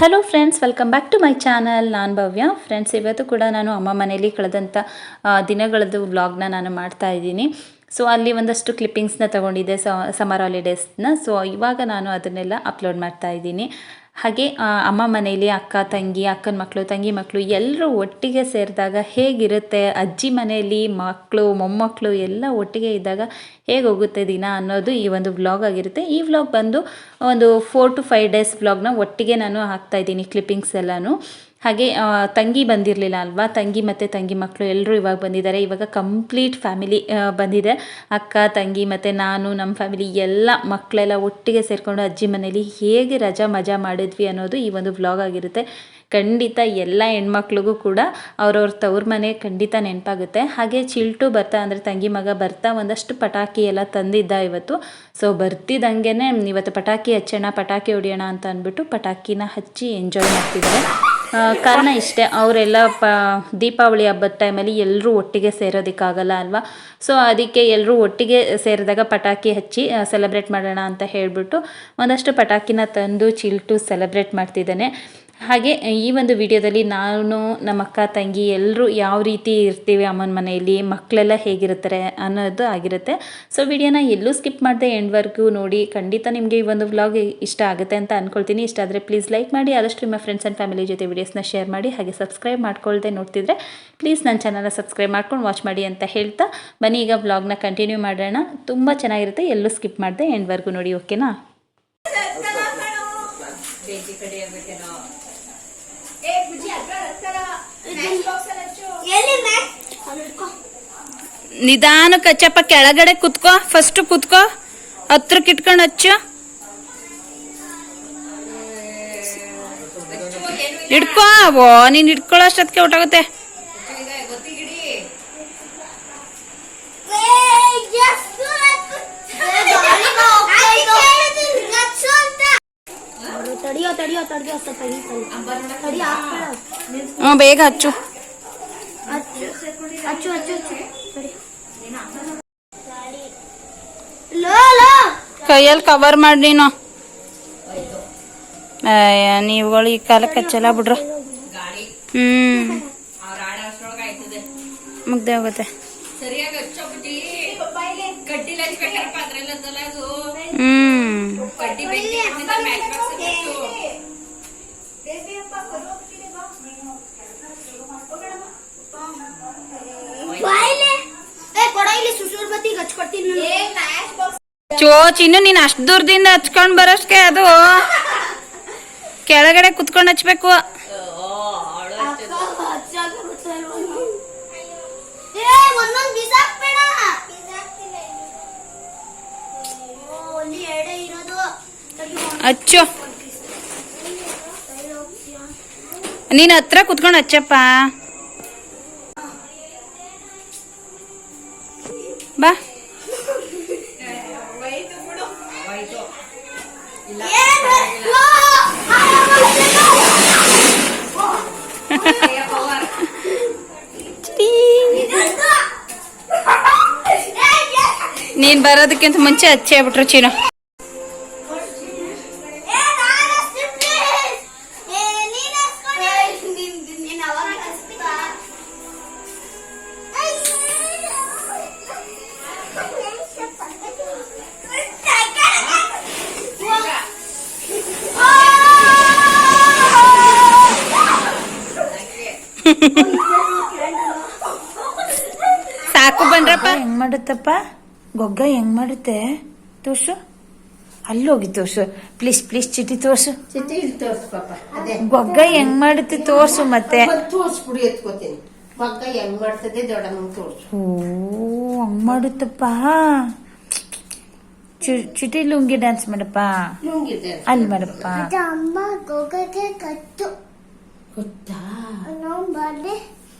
Hello friends, welcome back to my channel. ನಾನು Bhavya. Friends, ಇವತ್ತು ಕೂಡ ನಾನು ಅಮ್ಮ ಮನೆಯಲ್ಲಿ ಕಳೆದಂಥ ದಿನಗಳದ್ದು ವ್ಲಾಗ್ನ ನಾನು ಮಾಡ್ತಾ ಇದ್ದೀನಿ. ಸೊ ಅಲ್ಲಿ ಒಂದಷ್ಟು ಕ್ಲಿಪ್ಪಿಂಗ್ಸ್ನ ತೊಗೊಂಡಿದ್ದೆ ಸಮರ್ ಹಾಲಿಡೇಸ್ನ. ಸೊ ಇವಾಗ ನಾನು ಅದನ್ನೆಲ್ಲ ಅಪ್ಲೋಡ್ ಮಾಡ್ತಾ ಇದ್ದೀನಿ. ಹಾಗೆ ಅಮ್ಮ ಮನೆಯಲ್ಲಿ ಅಕ್ಕ ತಂಗಿ, ಅಕ್ಕನ ಮಕ್ಕಳು, ತಂಗಿ ಮಕ್ಕಳು ಎಲ್ಲರೂ ಒಟ್ಟಿಗೆ ಸೇರಿದಾಗ ಹೇಗಿರುತ್ತೆ, ಅಜ್ಜಿ ಮನೆಯಲ್ಲಿ ಮಕ್ಕಳು ಮೊಮ್ಮಕ್ಕಳು ಎಲ್ಲ ಒಟ್ಟಿಗೆ ಇದ್ದಾಗ ಹೇಗೆ ಹೋಗುತ್ತೆ ದಿನ ಅನ್ನೋದು ಈ ಒಂದು ವ್ಲಾಗ್ ಆಗಿರುತ್ತೆ. ಈ ವ್ಲಾಗ್ ಬಂದು ಒಂದು 4 to 5 ಡೇಸ್ ವ್ಲಾಗ್ನ ಒಟ್ಟಿಗೆ ನಾನು ಹಾಕ್ತಾಯಿದ್ದೀನಿ, ಕ್ಲಿಪ್ಪಿಂಗ್ಸ್ ಎಲ್ಲನೂ. ಹಾಗೆ ತಂಗಿ ಬಂದಿರಲಿಲ್ಲ ಅಲ್ವಾ, ತಂಗಿ ಮತ್ತು ತಂಗಿ ಮಕ್ಕಳು ಎಲ್ಲರೂ ಇವಾಗ ಬಂದಿದ್ದಾರೆ. ಇವಾಗ ಕಂಪ್ಲೀಟ್ ಫ್ಯಾಮಿಲಿ ಬಂದಿದೆ. ಅಕ್ಕ ತಂಗಿ ಮತ್ತು ನಾನು, ನಮ್ಮ ಫ್ಯಾಮಿಲಿ ಎಲ್ಲ ಮಕ್ಕಳೆಲ್ಲ ಒಟ್ಟಿಗೆ ಸೇರಿಕೊಂಡು ಅಜ್ಜಿ ಮನೇಲಿ ಹೇಗೆ ರಜಾ ಮಜಾ ಮಾಡಿದ್ವಿ ಅನ್ನೋದು ಈ ಒಂದು ವ್ಲಾಗ್ ಆಗಿರುತ್ತೆ. ಖಂಡಿತ ಎಲ್ಲ ಹೆಣ್ಮಕ್ಳಿಗೂ ಕೂಡ ಅವ್ರವ್ರ ತವ್ರ ಮನೆ ಖಂಡಿತ ನೆನಪಾಗುತ್ತೆ. ಹಾಗೆ ಚಿಲ್ಟು ಬರ್ತಾ ಅಂದರೆ ತಂಗಿ ಮಗ ಬರ್ತಾ ಒಂದಷ್ಟು ಪಟಾಕಿ ಎಲ್ಲ ತಂದಿದ್ದ ಇವತ್ತು. ಸೊ ಬರ್ತಿದ್ದಂಗೆ ಇವತ್ತು ಪಟಾಕಿ ಹಚ್ಚೋಣ, ಪಟಾಕಿ ಹೊಡಿಯೋಣ ಅಂತ ಅಂದ್ಬಿಟ್ಟು ಪಟಾಕಿನ ಹಚ್ಚಿ ಎಂಜಾಯ್ ಮಾಡ್ತಿದ್ದಾರೆ. ಕಾರಣ ಇಷ್ಟೇ, ಅವರೆಲ್ಲ ದೀಪಾವಳಿ ಹಬ್ಬದ ಟೈಮಲ್ಲಿ ಎಲ್ಲರೂ ಒಟ್ಟಿಗೆ ಸೇರೋದಕ್ಕಾಗಲ್ಲ ಅಲ್ವಾ. ಸೊ ಅದಕ್ಕೆ ಎಲ್ಲರೂ ಒಟ್ಟಿಗೆ ಸೇರಿದಾಗ ಪಟಾಕಿ ಹಚ್ಚಿ ಸೆಲೆಬ್ರೇಟ್ ಮಾಡೋಣ ಅಂತ ಹೇಳಿಬಿಟ್ಟು ಒಂದಷ್ಟು ಪಟಾಕಿನ ತಂದು ಚಿಲ್ಟು ಸೆಲೆಬ್ರೇಟ್ ಮಾಡ್ತಿದ್ದಾನೆ. ಹಾಗೆ ಈ ಒಂದು ವಿಡಿಯೋದಲ್ಲಿ ನಾನು, ನಮ್ಮ ಅಕ್ಕ ತಂಗಿ ಎಲ್ಲರೂ ಯಾವ ರೀತಿ ಇರ್ತೀವಿ ಅಮ್ಮನ ಮನೆಯಲ್ಲಿ, ಮಕ್ಕಳೆಲ್ಲ ಹೇಗಿರ್ತಾರೆ ಅನ್ನೋದು ಆಗಿರುತ್ತೆ. ಸೊ ವಿಡಿಯೋನ ಎಲ್ಲೂ ಸ್ಕಿಪ್ ಮಾಡದೆ ಎಂಡ್ವರೆಗೂ ನೋಡಿ. ಖಂಡಿತ ನಿಮಗೆ ಈ ಒಂದು ವ್ಲಾಗ್ ಇಷ್ಟ ಆಗುತ್ತೆ ಅಂತ ಅಂದ್ಕೊಳ್ತೀನಿ. ಇಷ್ಟ ಆದರೆ ಪ್ಲೀಸ್ ಲೈಕ್ ಮಾಡಿ, ಆದಷ್ಟು ನಿಮ್ಮ ಫ್ರೆಂಡ್ಸ್ ಆ್ಯಂಡ್ ಫ್ಯಾಮಿಲಿ ಜೊತೆ ವಿಡಿಯೋಸ್ನ ಶೇರ್ ಮಾಡಿ. ಹಾಗೆ ಸಬ್ಸ್ಕ್ರೈಬ್ ಮಾಡ್ಕೊಳ್ದೆ ನೋಡ್ತಿದ್ರೆ ಪ್ಲೀಸ್ ನನ್ನ ಚಾನಲ್ನ ಸಬ್ಸ್ಕ್ರೈಬ್ ಮಾಡ್ಕೊಂಡು ವಾಚ್ ಮಾಡಿ ಅಂತ ಹೇಳ್ತಾ ಬನ್ನಿ ಈಗ ವ್ಲಾಗ್ನ ಕಂಟಿನ್ಯೂ ಮಾಡೋಣ. ತುಂಬ ಚೆನ್ನಾಗಿರುತ್ತೆ, ಎಲ್ಲೂ ಸ್ಕಿಪ್ ಮಾಡದೆ ಎಂಡ್ವರೆಗೂ ನೋಡಿ, ಓಕೆನಾ? ನಿಧಾನಕ್ಕೆ ಹಚ್ಚಪ್ಪ, ಕೆಳಗಡೆ ಕುತ್ಕೋ, ಫಸ್ಟ್ ಕುತ್ಕೋ, ಹತ್ರಕ್ಕೆ ಇಟ್ಕೊಂಡು ಹಚ್ಚು. ಹಿಡ್ಕೋ, ಓ ನೀನ್ ಹಿಡ್ಕೊಳ್ಳೋ ಅಷ್ಟೊತ್ತಿಗೆ ಹೊಟ್ಟಾಗುತ್ತೆ. ಬೇಗ ಹಚ್ಚು. ಕೈಯಲ್ಲಿ ಕವರ್ ಮಾಡಿ ನೀನು. ನೀವುಗಳು ಈ ಕಾಲಕ್ಕೆ ಹಚ್ಚಲ್ಲ ಬಿಡ್ರು. ಮುಗ್ದೆ ಹೋಗುತ್ತೆ. ಚಿನ್ನು, ನೀನ್ ಅಷ್ಟು ದೂರದಿಂದ ಹಚ್ಕೊಂಡ್ ಬರೋಷ್ಟಕ್ಕೆ ಅದು ಕೆಳಗಡೆ ಕುತ್ಕೊಂಡು ಹಚ್ಬೇಕು. ಹಚ್ಚು, ನೀನ್ ಹತ್ರ ಕುತ್ಕೊಂಡು ಹಚ್ಚಪ್ಪ. ಬಾ. ನೀನ್ ಬರೋದಕ್ಕಿಂತ ಮುಂಚೆ ಹಚ್ಚೇ ಬಿಟ್ರು ಚೀನು. ಸಾಕು ಬನ್ರಪ್ಪ. ಹೆಂಗ್ ಮಾಡುತ್ತಪ್ಪ ಗೊಗ್ಗ, ಹೆಂಗ್ ಮಾಡುತ್ತೆ ತೋರ್ಸು. ಅಲ್ಲಿ ಹೋಗಿ ತೋರ್ಸು ಪ್ಲೀಸ್ ಪ್ಲೀಸ್. ಚಿಟಿ ತೋರ್ಸು, ಗೊಗ್ಗ ಹೆಂಗ್ ಮಾಡುತ್ತೆ ತೋರ್ಸು. ಮತ್ತೆ ತೋರ್ಸ್ಬಿಡಿ, ಎತ್ಕೋತೀನಿ. ಗೊಗ್ಗ ಹೆಂಗ್ ಮಾಡ್ತದೆ ದೊಡ್ಡಮ್ಮ ತೋರ್ಸು. ಓ ಹಂಗ್ ಮಾಡುತ್ತಪ್ಪ. ಚಿಟಿ ಲುಂಗಿ ಡ್ಯಾನ್ಸ್ ಮಾಡಪ್ಪ. ಅಲ್ಲಿ ಮಾಡಪ್ಪ. ಅಮ್ಮ ಗೊಗ್ಗಗೆ ಕತ್ತು ಗೊತ್ತಾ ಬರ್ಡೆ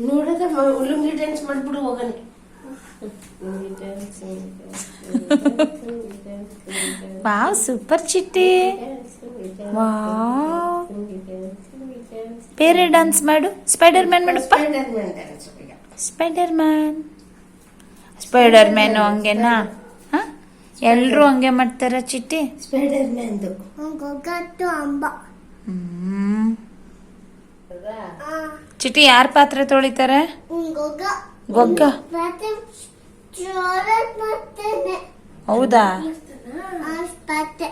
ನೋಡಿದ್ರೆ ಲುಂಗಿ ಡ್ಯಾನ್ಸ್ ಮಾಡ್ಬಿಡು ಹೋಗನೆ. Wow, super Chitti. ವಾವ್, ಬೇರೆ ಡ್ಯಾನ್ಸ್ ಮಾಡು. ಸ್ಪೈಡರ್ ಮ್ಯಾನ್ ಮಾಡಪ್ಪ. Spider Man. ಸ್ಪೈಡರ್ ಮ್ಯಾನ್ ಹಂಗೆನಾ? ಎಲ್ರು ಹಂಗೆ ಮಾಡ್ತಾರ ಚಿಟ್ಟಿ? ಸ್ಪೈಡರ್ ಮ್ಯಾನ್ ಗೊಗ್ಗಟ್ಟು ಅಂಬ ಚಿಟಿ ಯಾರ ಪಾತ್ರೆ ತೊಳಿತಾರೆ? ಗೊಗ್ಗ ಗೊಗ್ಗ. ಮತ್ತೆ ಜೋರ ಮಾಡ್ತೇನೆ. ಹೌದಾ? ಪಾತ್ರೆ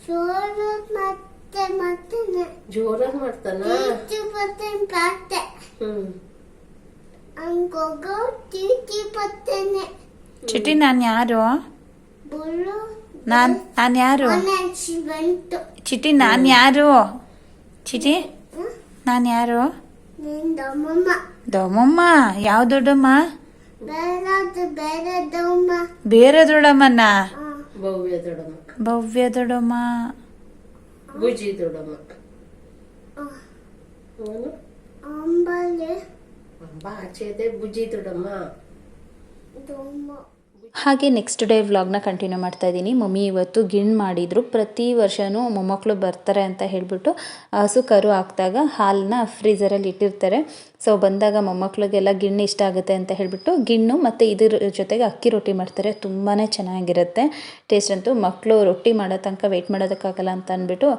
ಜೋರ ಮಾಡ್ತೇನೆ. ಜೋರಾಗಿ ಮಾಡ್ತಾನ. ಪಾತ್ರೆ ಗೊಗ್ಗ ಟೀ ಬರ್ತೇನೆ. ಚಿಟಿ ನಾನು ಯಾರು? ಬುಳ್ಳು ನಾನು ಯಾರು? ಬಂತು. ಚಿಟಿ ನಾನು ಯಾರು? ಚಿಟಿ ನಾನು ಯಾರು? ದಮ್ಮಮ್ಮ. ದೊಮ್ಮಮ್ಮ. ಯಾವ ದೊಡ್ಡಮ್ಮ? ಬೇರೆ ದಮ್ಮ. ಬೇರೆ ದೊಡ್ಡಮ್ಮನ? ಭವ್ಯ ದೊಡ್ಡಮ್ಮ. ಭವ್ಯ ದೊಡ್ಡಮ್ಮ. ಬುಜಿ ದೊಡ್ಡಮ್ಮ. ಅವನು ಅಂಬಲೆ ಅಂಬ ಆಚೆ ಇದೆ, ಬುಜಿ ದೊಡ್ಡಮ್ಮ. ದಮ್ಮ. ಹಾಗೆ ನೆಕ್ಸ್ಟ್ ಡೇ ವ್ಲಾಗ್ನ ಕಂಟಿನ್ಯೂ ಮಾಡ್ತಾ ಇದ್ದೀನಿ. ಮಮ್ಮಿ ಇವತ್ತು ಗಿಣ್ಣು ಮಾಡಿದರು. ಪ್ರತಿ ವರ್ಷವೂ ಮೊಮ್ಮಕ್ಕಳು ಬರ್ತಾರೆ ಅಂತ ಹೇಳಿಬಿಟ್ಟು ಹಸು ಕರು ಹಾಕಿದಾಗ ಹಾಲನ್ನ ಫ್ರೀಝರಲ್ಲಿ ಇಟ್ಟಿರ್ತಾರೆ. ಸೊ ಬಂದಾಗ ಮೊಮ್ಮಕ್ಕಳಿಗೆಲ್ಲ ಗಿಣ್ಣು ಇಷ್ಟ ಆಗುತ್ತೆ ಅಂತ ಹೇಳಿಬಿಟ್ಟು ಗಿಣ್ಣು ಮತ್ತು ಇದ್ರ ಜೊತೆಗೆ ಅಕ್ಕಿ ರೊಟ್ಟಿ ಮಾಡ್ತಾರೆ. ತುಂಬಾ ಚೆನ್ನಾಗಿರುತ್ತೆ ಟೇಸ್ಟ್ ಅಂತೂ. ಮಕ್ಕಳು ರೊಟ್ಟಿ ಮಾಡೋ ತನಕ ವೆಯ್ಟ್ ಮಾಡೋದಕ್ಕಾಗಲ್ಲ ಅಂತ ಅಂದ್ಬಿಟ್ಟು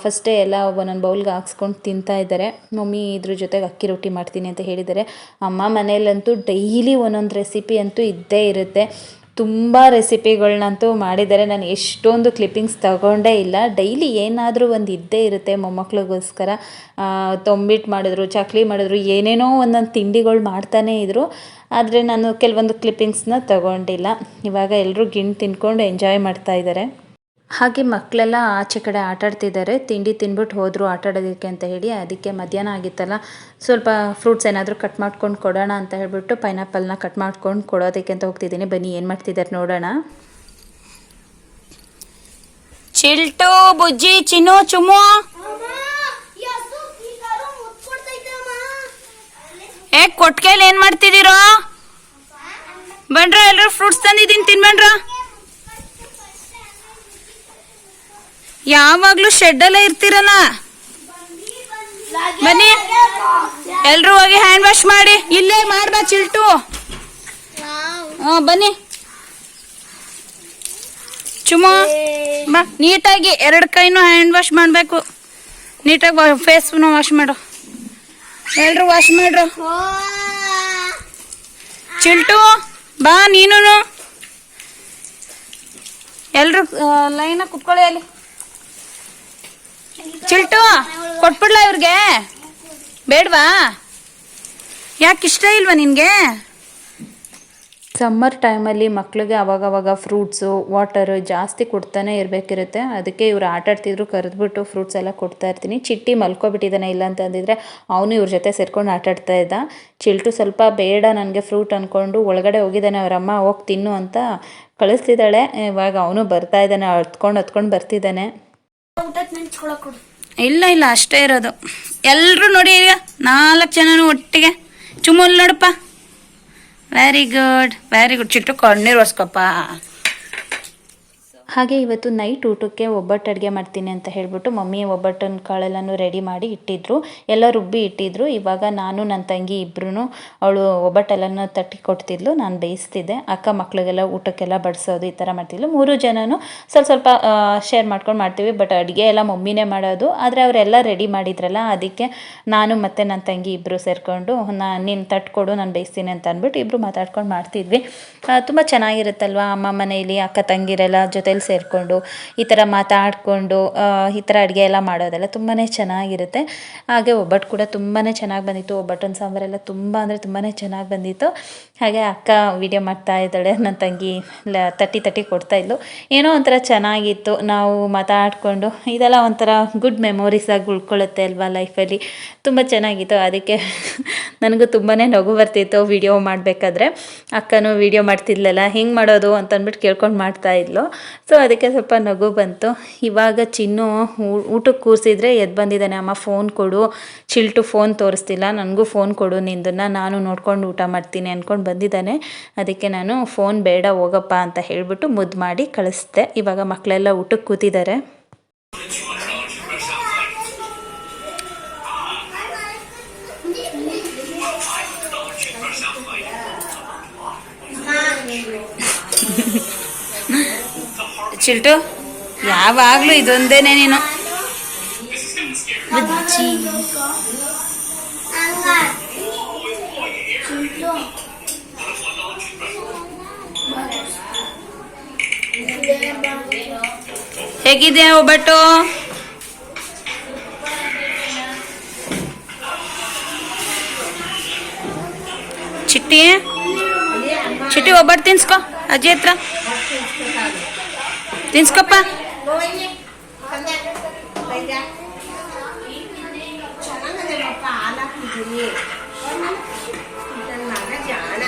ಫಸ್ಟೇ ಎಲ್ಲ ಒಂದೊಂದು ಬೌಲ್ಗೆ ಹಾಕ್ಸ್ಕೊಂಡು ತಿಂತಾ ಇದ್ದಾರೆ. ಮಮ್ಮಿ ಇದ್ರ ಜೊತೆಗೆ ಅಕ್ಕಿ ರೊಟ್ಟಿ ಮಾಡ್ತೀನಿ ಅಂತ ಹೇಳಿದ್ದಾರೆ. ಅಮ್ಮ ಮನೇಲಂತೂ ಡೈಲಿ ಒಂದೊಂದು ರೆಸಿಪಿ ಅಂತೂ ಇದ್ದೇ ಇರುತ್ತೆ. ತುಂಬ ರೆಸಿಪಿಗಳನ್ನಂತೂ ಮಾಡಿದ್ದಾರೆ. ನಾನು ಎಷ್ಟೊಂದು ಕ್ಲಿಪ್ಪಿಂಗ್ಸ್ ತಗೊಂಡೇ ಇಲ್ಲ. ಡೈಲಿ ಏನಾದರೂ ಒಂದು ಇದ್ದೇ ಇರುತ್ತೆ ಮೊಮ್ಮಕ್ಳಿಗೋಸ್ಕರ. ತೊಂಬಿಟ್ಟು ಮಾಡಿದ್ರು, ಚಕ್ಲಿ ಮಾಡಿದ್ರು, ಏನೇನೋ ಒಂದೊಂದು ತಿಂಡಿಗಳು ಮಾಡ್ತಾನೇ ಇದ್ದರು. ಆದರೆ ನಾನು ಕೆಲವೊಂದು ಕ್ಲಿಪ್ಪಿಂಗ್ಸ್ನ ತಗೊಂಡಿಲ್ಲ. ಇವಾಗ ಎಲ್ಲರೂ ಗಿಣ್ಣು ತಿನ್ಕೊಂಡು ಎಂಜಾಯ್ ಮಾಡ್ತಾ ಇದ್ದಾರೆ. ಹಾಗೆ ಮಕ್ಕಳೆಲ್ಲ ಆಚೆ ಕಡೆ ಆಟಾಡ್ತಿದ್ದಾರೆ. ತಿಂಡಿ ತಿಂದ್ಬಿಟ್ಟು ಹೋದರು ಆಟಾಡೋದಕ್ಕೆ ಅಂತ ಹೇಳಿ. ಅದಕ್ಕೆ ಮಧ್ಯಾಹ್ನ ಆಗಿತ್ತಲ್ಲ, ಸ್ವಲ್ಪ ಫ್ರೂಟ್ಸ್ ಏನಾದರೂ ಕಟ್ ಮಾಡ್ಕೊಂಡು ಕೊಡೋಣ ಅಂತ ಹೇಳಿಬಿಟ್ಟು ಪೈನಾಪಲ್ನ ಕಟ್ ಮಾಡ್ಕೊಂಡು ಕೊಡೋದಕ್ಕೆ ಅಂತ ಹೋಗ್ತಿದ್ದೀನಿ. ಬನ್ನಿ ಏನು ಮಾಡ್ತಿದ್ದಾರೆ ನೋಡೋಣ. ಚಿಲ್ಟು, ಬುಜ್ಜಿ, ಚಿನ್ನು, ಚುಮ್ಮು. ಕೊಟ್ಕೇಲಿ ಏನು ಮಾಡ್ತಿದ್ದೀರೋ? ಬನ್ರ ಎಲ್ಲರೂ ಫ್ರೂಟ್ಸ್ ತಂದಿದ್ದೀನಿ, ತಿನ್ಬನ್ರ. ಯಾವಾಗ್ಲೂ ಶೆಡ್ಡಲ್ಲೇ ಇರ್ತೀರಲ್ಲ. ಬನ್ನಿ ಎಲ್ರೂ ಹೋಗಿ ಹ್ಯಾಂಡ್ ವಾಶ್ ಮಾಡಿ. ಇಲ್ಲೇ ಮಾಡ್ಬಾ ಚಿಲ್ಟು. ಬನ್ನಿ ಚುಮ್ಮು ಬಾ. ನೀಟಾಗಿ 2 ಕೈನೂ ಹ್ಯಾಂಡ್ ವಾಶ್ ಮಾಡಬೇಕು. ನೀಟಾಗಿ ಫೇಸ್ನು ವಾಶ್ ಮಾಡು. ಎಲ್ರು ವಾಶ್ ಮಾಡ್ರು. ಚಿಲ್ಟು ಬಾ ನೀನು. ಎಲ್ರು ಲೈನಾಗಿ ಕುತ್ಕೊಳ್ಳಿ ಅಲ್ಲಿ. ಚಿಲ್ಟು ಕೊಟ್ಬಿಡ್ಲಾ ಇವ್ರಿಗೆ? ಬೇಡವಾ? ಯಾಕೆ ಇಷ್ಟ ಇಲ್ವಾ ನಿನಗೆ? ಸಮ್ಮರ್ ಟೈಮಲ್ಲಿ ಮಕ್ಕಳಿಗೆ ಅವಾಗವಾಗ ಫ್ರೂಟ್ಸು, ವಾಟರು ಜಾಸ್ತಿ ಕೊಡ್ತಾನೆ ಇರಬೇಕಿರುತ್ತೆ. ಅದಕ್ಕೆ ಇವ್ರು ಆಟಾಡ್ತಿದ್ರು, ಕರೆದ್ಬಿಟ್ಟು ಫ್ರೂಟ್ಸ್ ಎಲ್ಲ ಕೊಡ್ತಾ ಇರ್ತೀನಿ. ಚಿಟ್ಟಿ ಮಲ್ಕೊಬಿಟ್ಟಿದ್ದಾನೆ. ಇಲ್ಲ ಅಂತಂದಿದ್ರೆ ಅವನು ಇವ್ರ ಜೊತೆ ಸೇರ್ಕೊಂಡು ಆಟಾಡ್ತಾ ಇದ್ದ. ಚಿಲ್ಟು ಸ್ವಲ್ಪ ಬೇಡ ನನಗೆ ಫ್ರೂಟ್ ಅಂದ್ಕೊಂಡು ಒಳಗಡೆ ಹೋಗಿದ್ದಾನೆ. ಅವರಮ್ಮ ಹೋಗಿ ತಿನ್ನು ಅಂತ ಕಳಿಸ್ತಿದ್ದಾಳೆ. ಇವಾಗ ಅವನು ಬರ್ತಾ ಇದ್ದಾನೆ, ಹತ್ಕೊಂಡು ಬರ್ತಿದ್ದಾನೆ. ಇಲ್ಲ ಅಷ್ಟೇ ಇರೋದು. ಎಲ್ಲರೂ ನೋಡಿ ಈಗ 4 ಜನನು ಒಟ್ಟಿಗೆ. ಚುಮ್ಮಲ್ ನೋಡಪ್ಪ. ವೆರಿ ಗುಡ್ ಚಿಟ್ಟು ಕಣ್ಣೀರು ಒರ್ಸ್ಕೊಪ್ಪ. ಹಾಗೆ ಇವತ್ತು ನೈಟ್ ಊಟಕ್ಕೆ ಒಬ್ಬಟ್ಟು ಅಡುಗೆ ಮಾಡ್ತೀನಿ ಅಂತ ಹೇಳಿಬಿಟ್ಟು ಮಮ್ಮಿ ಒಬ್ಬಟ್ಟಿನ ಕಾಳೆಲ್ಲನೂ ರೆಡಿ ಮಾಡಿ ಇಟ್ಟಿದ್ರು. ಎಲ್ಲ ರುಬ್ಬಿ ಇಟ್ಟಿದ್ರು. ಇವಾಗ ನಾನು ನನ್ನ ತಂಗಿ ಇಬ್ಬರೂ ಅವಳು ಒಬ್ಬಟ್ಟೆಲ್ಲನೂ ತಟ್ಟಿ ಕೊಡ್ತಿದ್ಲು, ನಾನು ಬೇಯಿಸ್ತಿದ್ದೆ. ಅಕ್ಕ ಮಕ್ಕಳಿಗೆಲ್ಲ ಊಟಕ್ಕೆಲ್ಲ ಬಡಿಸೋದು ಈ ಥರ ಮಾಡ್ತಿದ್ಲು. 3 ಜನನು ಸ್ವಲ್ಪ ಶೇರ್ ಮಾಡ್ಕೊಂಡು ಮಾಡ್ತೀವಿ. ಬಟ್ ಅಡುಗೆ ಎಲ್ಲ ಮಮ್ಮಿನೇ ಮಾಡೋದು. ಆದರೆ ಅವರೆಲ್ಲ ರೆಡಿ ಮಾಡಿದ್ರಲ್ಲ, ಅದಕ್ಕೆ ನಾನು ಮತ್ತು ನನ್ನ ತಂಗಿ ಇಬ್ಬರು ಸೇರಿಕೊಂಡು ನೀನು ತಟ್ಕೊಡು, ನಾನು ಬೇಯಿಸ್ತೀನಿ ಅಂತ ಅಂದ್ಬಿಟ್ಟು ಇಬ್ಬರು ಮಾತಾಡ್ಕೊಂಡು ಮಾಡ್ತಿದ್ವಿ. ತುಂಬ ಚೆನ್ನಾಗಿರುತ್ತಲ್ವ ಅಮ್ಮ ಮನೆಯಲ್ಲಿ ಅಕ್ಕ ತಂಗಿರೆಲ್ಲ ಜೊತೆಲಿ ಸೇರಿಕೊಂಡು ಈ ಥರ ಮಾತಾಡಿಕೊಂಡು ಈ ಥರ ಅಡುಗೆ ಎಲ್ಲ ಮಾಡೋದೆಲ್ಲ ತುಂಬಾ ಚೆನ್ನಾಗಿರುತ್ತೆ. ಹಾಗೆ ಒಬ್ಬಟ್ಟು ಕೂಡ ತುಂಬಾ ಚೆನ್ನಾಗಿ ಬಂದಿತ್ತು. ಒಬ್ಬಟ್ಟಿನ ಸಾಂಬಾರೆಲ್ಲ ತುಂಬ ಅಂದರೆ ತುಂಬಾ ಚೆನ್ನಾಗಿ ಬಂದಿತ್ತು. ಹಾಗೆ ಅಕ್ಕ ವಿಡಿಯೋ ಮಾಡ್ತಾ ಇದ್ದಾಳೆ, ನನ್ನ ತಂಗಿ ತಟ್ಟಿ ಕೊಡ್ತಾಯಿದ್ಲು. ಏನೋ ಒಂಥರ ಚೆನ್ನಾಗಿತ್ತು. ನಾವು ಮಾತಾಡಿಕೊಂಡು ಇದೆಲ್ಲ ಒಂಥರ ಗುಡ್ ಮೆಮೊರೀಸಾಗಿ ಉಳ್ಕೊಳ್ಳುತ್ತೆ ಅಲ್ವಾ ಲೈಫಲ್ಲಿ. ತುಂಬ ಚೆನ್ನಾಗಿತ್ತು. ಅದಕ್ಕೆ ನನಗೂ ತುಂಬಾ ನಗು ಬರ್ತಿತ್ತು ವಿಡಿಯೋ ಮಾಡಬೇಕಾದ್ರೆ. ಅಕ್ಕನೂ ವಿಡಿಯೋ ಮಾಡ್ತಿದ್ಲಲ್ಲ, ಹೆಂಗೆ ಮಾಡೋದು ಅಂತಂದ್ಬಿಟ್ಟು ಕೇಳ್ಕೊಂಡು ಮಾಡ್ತಾಯಿದ್ಲು. ಸೊ ಅದಕ್ಕೆ ಸ್ವಲ್ಪ ನಗು ಬಂತು. ಇವಾಗ ಚಿನ್ನು ಊಟಕ್ಕೆ ಕೂರಿಸಿದ್ರೆ ಎದ್ದು ಬಂದಿದ್ದಾನೆ. ಅಮ್ಮ ಫೋನ್ ಕೊಡು, ಚಿಲ್ಟು ಫೋನ್ ತೋರಿಸ್ತಿಲ್ಲ, ನನಗೂ ಫೋನ್ ಕೊಡು ನಿಂದನ್ನು, ನಾನು ನೋಡ್ಕೊಂಡು ಊಟ ಮಾಡ್ತೀನಿ ಅಂದ್ಕೊಂಡು ಬಂದಿದ್ದಾನೆ. ಅದಕ್ಕೆ ನಾನು ಫೋನ್ ಬೇಡ ಹೋಗಪ್ಪ ಅಂತ ಹೇಳಿಬಿಟ್ಟು ಮುದ್ದು ಮಾಡಿ ಕಳಿಸ್ದೆ. ಇವಾಗ ಮಕ್ಕಳೆಲ್ಲ ಊಟಕ್ಕೆ ಕೂತಿದ್ದಾರೆ. ಚಿಲ್ಟು ಯಾವಾಗಲೂ ಇದೊಂದೇನೆ ನೀನು. ಬಜ್ಜಿ. ಹೇಗಿದೆ ಒಬ್ಬಟ್ಟು? ಚಿಟ್ಟಿ ಚಿಟ್ಟಿ ಒಬ್ಬಟ್ಟು ತಿನ್ಸ್ಕೊ ಅಜ್ಜಿ ಹತ್ರ ತಿನ್ಸ್ಕೊಪ್ಪ. ಚೆನ್ನಾಗಪ್ಪ ಹಾಲು ಹಾಕ್ತಿದ್ದೀನಿ. ನನ್ನ ಮಗ ಜಾಣ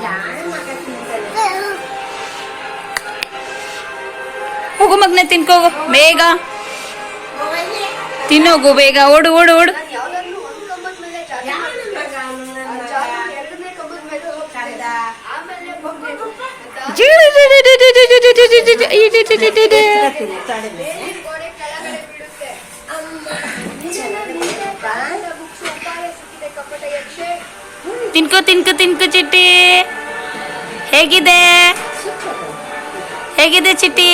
ಜಾಣ ಮಗ ತಿಂತಾನೆ. ಹೋಗು ಮಗನೆ ತಿನ್ಕೋಗು ಬೇಗ ತಿನ್ನೋಗು ಬೇಗ ಓಡು ಓಡು ಓಡು. ತಿನ್ಕೋ ತಿನ್ಕೋ ತಿನ್ಕೋ ಚಿಟ್ಟಿ. ಹೇಗಿದೆ ಹೇಗಿದೆ ಚಿಟ್ಟಿ?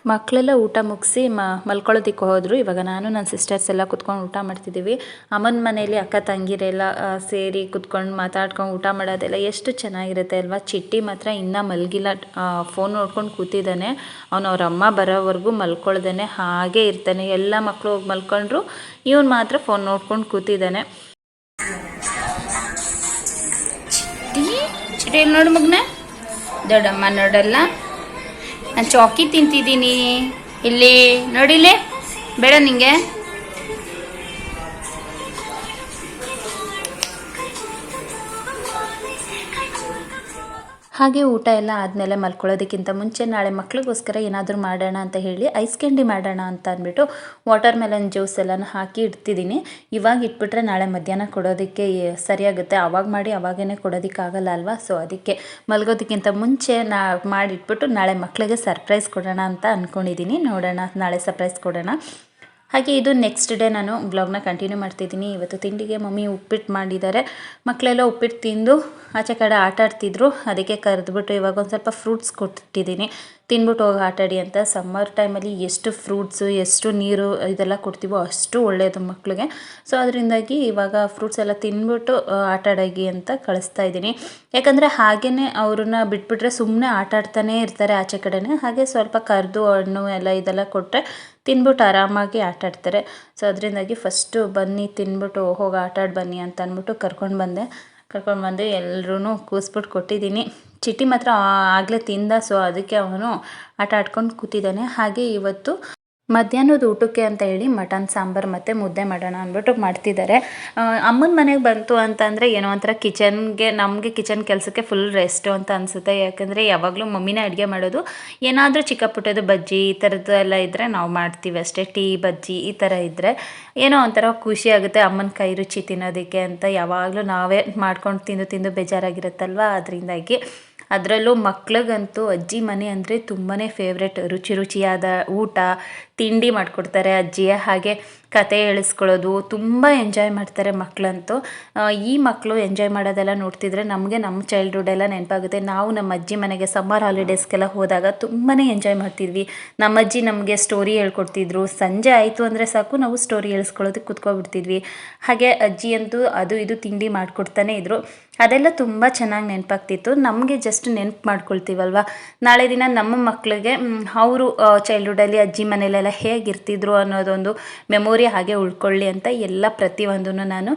ಮಕ್ಕಳೆಲ್ಲ ಊಟ ಮುಗಿಸಿ ಮಲ್ಕೊಳ್ಳೋದಕ್ಕೆ ಹೋದರು. ಇವಾಗ ನಾನು ನನ್ನ ಸಿಸ್ಟರ್ಸ್ ಎಲ್ಲ ಕುತ್ಕೊಂಡು ಊಟ ಮಾಡ್ತಿದ್ದೀವಿ. ಅಮ್ಮನ ಮನೇಲಿ ಅಕ್ಕ ತಂಗಿರೆಲ್ಲ ಸೇರಿ ಕುತ್ಕೊಂಡು ಮಾತಾಡ್ಕೊಂಡು ಊಟ ಮಾಡೋದೆಲ್ಲ ಎಷ್ಟು ಚೆನ್ನಾಗಿರುತ್ತೆ ಅಲ್ವಾ. ಚಿಟ್ಟಿ ಮಾತ್ರ ಇನ್ನೂ ಮಲಗಿಲ್ಲ, ಫೋನ್ ನೋಡ್ಕೊಂಡು ಕೂತಿದ್ದಾನೆ. ಅವನು ಅವ್ರ ಅಮ್ಮ ಬರೋವರೆಗೂ ಮಲ್ಕೊಳ್ದೇನೆ ಹಾಗೇ ಇರ್ತಾನೆ. ಎಲ್ಲ ಮಕ್ಕಳು ಹೋಗಿ ಮಲ್ಕೊಂಡ್ರು, ಇವನು ಮಾತ್ರ ಫೋನ್ ನೋಡ್ಕೊಂಡು ಕೂತಿದ್ದಾನೆ. ಚಿಟ್ಟಿ ಎಲ್ಲಿ ನೋಡು ಮಗನ, ದೊಡ್ಡಮ್ಮ ನೋಡಲ್ಲ, ನಾನು ಚಾಕಿ ತಿಂತಿದ್ದೀನಿ ಇಲ್ಲಿ ನೋಡಿಲ್ಲೇ, ಬೇಡ ನಿಂಗೆ? ಹಾಗೆ ಊಟ ಎಲ್ಲ ಆದಮೇಲೆ ಮಲ್ಕೊಳ್ಳೋದಕ್ಕಿಂತ ಮುಂಚೆ ನಾಳೆ ಮಕ್ಳಿಗೋಸ್ಕರ ಏನಾದರೂ ಮಾಡೋಣ ಅಂತ ಹೇಳಿ ಐಸ್ ಕ್ಯಾಂಡಿ ಮಾಡೋಣ ಅಂತ ಅಂದ್ಬಿಟ್ಟು ವಾಟರ್ ಮೆಲನ್ ಜ್ಯೂಸ್ ಎಲ್ಲನೂ ಹಾಕಿ ಇಡ್ತಿದ್ದೀನಿ. ಇವಾಗ ಇಟ್ಬಿಟ್ರೆ ನಾಳೆ ಮಧ್ಯಾಹ್ನ ಕೊಡೋದಕ್ಕೆ ಸರಿಯಾಗುತ್ತೆ. ಅವಾಗ ಮಾಡಿ ಅವಾಗೇ ಕೊಡೋದಕ್ಕಾಗಲ್ಲ ಅಲ್ವಾ. ಸೊ ಅದಕ್ಕೆ ಮಲ್ಗೋದಕ್ಕಿಂತ ಮುಂಚೆ ಮಾಡಿಟ್ಬಿಟ್ಟು ನಾಳೆ ಮಕ್ಕಳಿಗೆ ಸರ್ಪ್ರೈಸ್ ಕೊಡೋಣ ಅಂತ ಅಂದ್ಕೊಂಡಿದ್ದೀನಿ. ನೋಡೋಣ ನಾಳೆ ಸರ್ಪ್ರೈಸ್ ಕೊಡೋಣ. ಹಾಗೆ ಇದು ನೆಕ್ಸ್ಟ್ ಡೇ ನಾನು ಬ್ಲಾಗ್ನ ಕಂಟಿನ್ಯೂ ಮಾಡ್ತಿದ್ದೀನಿ. ಇವತ್ತು ತಿಂಡಿಗೆ ಮಮ್ಮಿ ಉಪ್ಪಿಟ್ಟು ಮಾಡಿದ್ದಾರೆ. ಮಕ್ಕಳೆಲ್ಲ ಉಪ್ಪಿಟ್ಟು ತಿಂದು ಆಚೆ ಕಡೆ ಆಟ ಆಡ್ತಿದ್ರು. ಅದಕ್ಕೆ ಕರೆದ್ಬಿಟ್ಟು ಇವಾಗ ಒಂದು ಸ್ವಲ್ಪ ಫ್ರೂಟ್ಸ್ ಕೊಟ್ಟಿದ್ದೀನಿ, ತಿನ್ಬಿಟ್ಟು ಹೋಗಿ ಆಟಾಡಿ ಅಂತ. ಸಮ್ಮರ್ ಟೈಮಲ್ಲಿ ಎಷ್ಟು ಫ್ರೂಟ್ಸು ಎಷ್ಟು ನೀರು ಇದೆಲ್ಲ ಕೊಡ್ತೀವೋ ಅಷ್ಟು ಒಳ್ಳೆಯದು ಮಕ್ಕಳಿಗೆ. ಸೊ ಅದರಿಂದಾಗಿ ಇವಾಗ ಫ್ರೂಟ್ಸ್ ಎಲ್ಲ ತಿನ್ಬಿಟ್ಟು ಆಟಾಡೋಗಿ ಅಂತ ಕಳಿಸ್ತಾ ಇದ್ದೀನಿ. ಯಾಕಂದರೆ ಹಾಗೇ ಅವ್ರನ್ನ ಬಿಟ್ಬಿಟ್ರೆ ಸುಮ್ಮನೆ ಆಟ ಆಡ್ತಾನೇ ಇರ್ತಾರೆ ಆಚೆ ಕಡೆನೇ. ಹಾಗೆ ಸ್ವಲ್ಪ ಕರೆದು ಹಣ್ಣು ಎಲ್ಲ ಇದೆಲ್ಲ ಕೊಟ್ಟರೆ ತಿನ್ಬಿಟ್ಟು ಆರಾಮಾಗಿ ಆಟಾಡ್ತಾರೆ. ಸೊ ಅದರಿಂದಾಗಿ ಫಸ್ಟು ಬನ್ನಿ ತಿನ್ಬಿಟ್ಟು ಹೋಗಿ ಆಟಾಡಿ ಬನ್ನಿ ಅಂತ ಅಂದ್ಬಿಟ್ಟು ಕರ್ಕೊಂಡು ಬಂದು ಎಲ್ಲರೂ ಕೂಸ್ಬಿಟ್ಟು ಕೊಟ್ಟಿದ್ದೀನಿ. ಚಿಟ್ಟಿ ಮಾತ್ರ ಆಗಲೇ ತಿಂದ. ಸೊ ಅದಕ್ಕೆ ಅವನು ಆಟ ಆಡ್ಕೊಂಡು ಕೂತಿದ್ದಾನೆ. ಹಾಗೆ ಇವತ್ತು ಮಧ್ಯಾಹ್ನದ ಊಟಕ್ಕೆ ಅಂತ ಹೇಳಿ ಮಟನ್ ಸಾಂಬಾರು ಮತ್ತು ಮುದ್ದೆ ಮಾಡೋಣ ಅಂದ್ಬಿಟ್ಟು ಮಾಡ್ತಿದ್ದಾರೆ. ಅಮ್ಮನ ಮನೆಗೆ ಬಂತು ಅಂತಂದರೆ ಏನೋ ಒಂಥರ ನಮಗೆ ಕಿಚನ್ ಕೆಲಸಕ್ಕೆ ಫುಲ್ ರೆಸ್ಟು ಅಂತ ಅನಿಸುತ್ತೆ. ಯಾಕಂದರೆ ಯಾವಾಗಲೂ ಮಮ್ಮಿನೇ ಅಡುಗೆ ಮಾಡೋದು. ಏನಾದರೂ ಚಿಕ್ಕ ಪುಟ್ಟದು ಬಜ್ಜಿ ಈ ಥರದ್ದು ಎಲ್ಲ ಇದ್ದರೆ ನಾವು ಮಾಡ್ತೀವಿ ಅಷ್ಟೇ. ಟೀ ಬಜ್ಜಿ ಈ ಥರ ಇದ್ದರೆ ಏನೋ ಒಂಥರ ಖುಷಿ ಆಗುತ್ತೆ ಅಮ್ಮನ ಕೈ ರುಚಿ ತಿನ್ನೋದಕ್ಕೆ ಅಂತ. ಯಾವಾಗಲೂ ನಾವೇ ಮಾಡ್ಕೊಂಡು ತಿಂದು ಬೇಜಾರಾಗಿರುತ್ತಲ್ವ. ಅದರಿಂದಾಗಿ ಅದರಲ್ಲೂ ಮಕ್ಳಿಗಂತೂ ಅಜ್ಜಿ ಮನೆ ಅಂದರೆ ತುಂಬಾ ಫೇವ್ರೆಟ್. ರುಚಿಯಾದ ಊಟ ತಿಂಡಿ ಮಾಡಿಕೊಡ್ತಾರೆ ಅಜ್ಜಿಯ. ಹಾಗೆ ಕತೆ ಹೇಳಿಸ್ಕೊಳ್ಳೋದು ತುಂಬ ಎಂಜಾಯ್ ಮಾಡ್ತಾರೆ ಮಕ್ಕಳಂತೂ. ಈ ಮಕ್ಕಳು ಎಂಜಾಯ್ ಮಾಡೋದೆಲ್ಲ ನೋಡ್ತಿದ್ರೆ ನಮಗೆ ನಮ್ಮ ಚೈಲ್ಡ್ಹುಡ್ ಎಲ್ಲ ನೆನಪಾಗುತ್ತೆ. ನಾವು ನಮ್ಮ ಅಜ್ಜಿ ಮನೆಗೆ ಸಮ್ಮರ್ ಹಾಲಿಡೇಸ್ಗೆಲ್ಲ ಹೋದಾಗ ತುಂಬಾ ಎಂಜಾಯ್ ಮಾಡ್ತಿದ್ವಿ. ನಮ್ಮ ಅಜ್ಜಿ ನಮಗೆ ಸ್ಟೋರಿ ಹೇಳ್ಕೊಡ್ತಿದ್ರು. ಸಂಜೆ ಆಯಿತು ಅಂದರೆ ಸಾಕು ನಾವು ಸ್ಟೋರಿ ಹೇಳಿಸ್ಕೊಳ್ಳೋದಕ್ಕೆ ಕೂತ್ಕೊಬಿಡ್ತಿದ್ವಿ. ಹಾಗೆ ಅಜ್ಜಿ ಅಂತೂ ಅದು ಇದು ತಿಂಡಿ ಮಾಡಿಕೊಡ್ತಾನೆ ಇದ್ದರು. ಅದೆಲ್ಲ ತುಂಬ ಚೆನ್ನಾಗಿ ನೆನಪಾಗ್ತಿತ್ತು. ನಮಗೆ ಜಸ್ಟ್ ನೆನಪು ಮಾಡ್ಕೊಳ್ತೀವಲ್ವ. ನಾಳೆ ದಿನ ನಮ್ಮ ಮಕ್ಕಳಿಗೆ ಅವರು ಚೈಲ್ಡ್ಹುಡ್ಡಲ್ಲಿ ಅಜ್ಜಿ ಮನೇಲೆಲ್ಲ ಹೇಗಿರ್ತಿದ್ರು ಅನ್ನೋದೊಂದು ಮೆಮೊರಿ ಹಾಗೆ ಉಳ್ಕೊಳ್ಳಿ ಅಂತ ಎಲ್ಲ ಪ್ರತಿಯೊಂದನ್ನು ನಾನು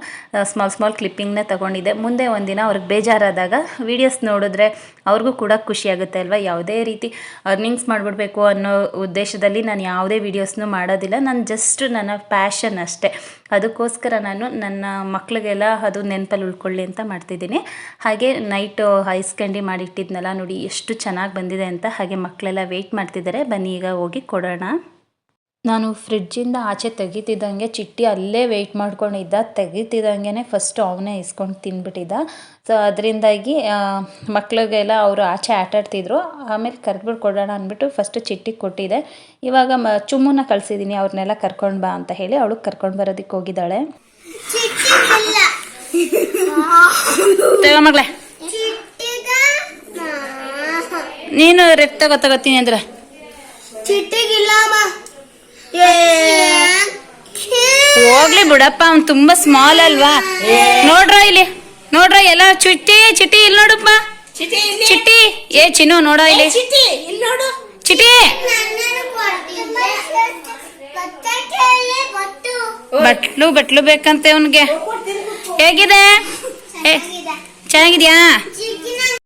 ಸ್ಮಾಲ್ ಕ್ಲಿಪ್ಪಿಂಗ್ನ ತಗೊಂಡಿದ್ದೆ. ಮುಂದೆ ಒಂದಿನ ಅವ್ರಿಗೆ ಬೇಜಾರಾದಾಗ ವೀಡಿಯೋಸ್ ನೋಡಿದ್ರೆ ಅವ್ರಿಗೂ ಕೂಡ ಖುಷಿಯಾಗುತ್ತೆ ಅಲ್ವಾ. ಯಾವುದೇ ರೀತಿ ಅರ್ನಿಂಗ್ಸ್ ಮಾಡಿಬಿಡ್ಬೇಕು ಅನ್ನೋ ಉದ್ದೇಶದಲ್ಲಿ ನಾನು ಯಾವುದೇ ವೀಡಿಯೋಸ್ನೂ ಮಾಡೋದಿಲ್ಲ. ನಾನು ಜಸ್ಟ್ ನನ್ನ ಪ್ಯಾಷನ್ ಅಷ್ಟೇ. ಅದಕ್ಕೋಸ್ಕರ ನಾನು ನನ್ನ ಮಕ್ಕಳಿಗೆಲ್ಲ ಅದು ನೆನಪಲ್ಲಿ ಉಳ್ಕೊಳ್ಳಿ ಅಂತ ಮಾಡ್ತಿದ್ದೀನಿ. ಹಾಗೆ ನೈಟು ಐಸ್ ಕ್ಯಾಂಡಿ ಮಾಡಿಟ್ಟಿದ್ನಲ್ಲ ನೋಡಿ ಎಷ್ಟು ಚೆನ್ನಾಗಿ ಬಂದಿದೆ ಅಂತ. ಹಾಗೆ ಮಕ್ಕಳೆಲ್ಲ ವೆಯ್ಟ್ ಮಾಡ್ತಿದ್ದಾರೆ. ಬನ್ನಿ ಈಗ ಹೋಗಿ ಕೊಡೋಣ. ನಾನು ಫ್ರಿಡ್ಜಿಂದ ಆಚೆ ತೆಗಿತಿದ್ದಂಗೆ ಚಿಟ್ಟಿ ಅಲ್ಲೇ ವೆಯ್ಟ್ ಮಾಡ್ಕೊಂಡಿದ್ದ. ತೆಗಿತಿದ್ದಂಗೆ ಫಸ್ಟು ಅವನೇ ಇಸ್ಕೊಂಡು ತಿಂದ್ಬಿಟ್ಟಿದ್ದ. ಸೊ ಅದರಿಂದಾಗಿ ಮಕ್ಕಳಿಗೆಲ್ಲ ಅವರು ಆಚೆ ಆಟಾಡ್ತಿದ್ರು. ಆಮೇಲೆ ಕರೆದ್ಬಿಟ್ಟು ಕೊಡೋಣ ಅಂದ್ಬಿಟ್ಟು ಫಸ್ಟು ಚಿಟ್ಟಿಗೆ ಕೊಟ್ಟಿದ್ದೆ. ಇವಾಗ ಚುಮ್ಮುನ ಕಳಿಸಿದ್ದೀನಿ ಅವ್ರನ್ನೆಲ್ಲ ಕರ್ಕೊಂಡು ಬಾ ಅಂತ ಹೇಳಿ. ಅವಳು ಕರ್ಕೊಂಡು ಬರೋದಕ್ಕೆ ಹೋಗಿದ್ದಾಳೆ. ತಗೋ ಮಗಳೇ, ನೀನು ರೆಡ್ ತಗೋತೀನಿ ಅಂದ್ರೆ ಚಿಟ್ಟಿಗಿಲ್ಲ ಹೋಗ್ಲಿ ಬಿಡಪ್ಪ, ಅವ್ನು ತುಂಬಾ ಸ್ಮಾಲ್ ಅಲ್ವಾ. ನೋಡ್ರ ಇಲ್ಲಿ, ನೋಡ್ರ ಎಲ್ಲ ಚಿಟ್ಟಿ ಚಿಟ್ಟಿ ಇಲ್ಲಿ ನೋಡಪ್ಪ, ಚಿಟ್ಟಿ ಏ ಚಿನ್ನು ನೋಡ ಇಲ್ಲಿ, ಚಿಟ್ಟಿ ಬಟ್ಲು ಬೇಕಂತೆ ಅವನ್ಗೆ. ಹೇಗಿದೆ? ಚೆನ್ನಾಗಿದ್ಯಾ?